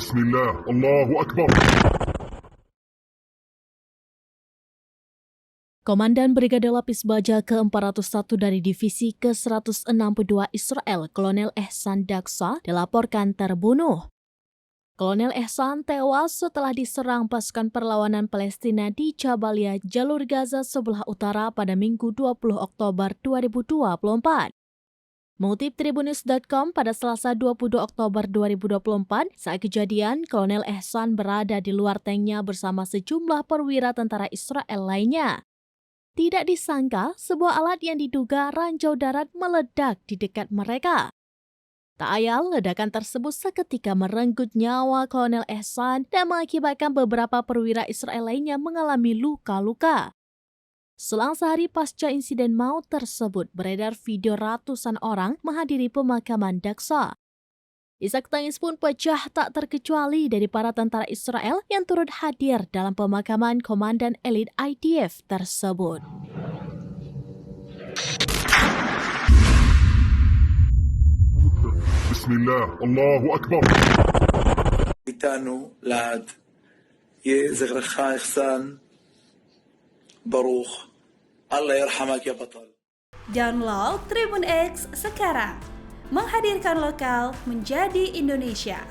Bismillah, Allahu Akbar. Komandan Brigade Lapis Baja ke-401 dari Divisi ke-162 Israel, Kolonel Ehsan Daksa, dilaporkan terbunuh. Kolonel Ehsan tewas setelah diserang pasukan perlawanan Palestina di Jabalia, jalur Gaza sebelah utara pada Minggu 20 Oktober 2024. Mengutip Tribunnews.com pada Selasa 22 Oktober 2024, saat kejadian, Kolonel Ehsan berada di luar tanknya bersama sejumlah perwira tentara Israel lainnya. Tidak disangka, sebuah alat yang diduga ranjau darat meledak di dekat mereka. Tak ayal, ledakan tersebut seketika merenggut nyawa Kolonel Ehsan dan mengakibatkan beberapa perwira Israel lainnya mengalami luka-luka. Selang sehari pasca insiden maut tersebut, beredar video ratusan orang menghadiri pemakaman Daksa. Isak tangis pun pecah tak terkecuali dari para tentara Israel yang turut hadir dalam pemakaman komandan elit IDF tersebut. Bismillah, Allahu Akbar. איתנו לעד. יהיה זכרך אחסן ברוך. Allah yarhamak ya batal. Download Tribun X sekarang. Menghadirkan lokal menjadi Indonesia.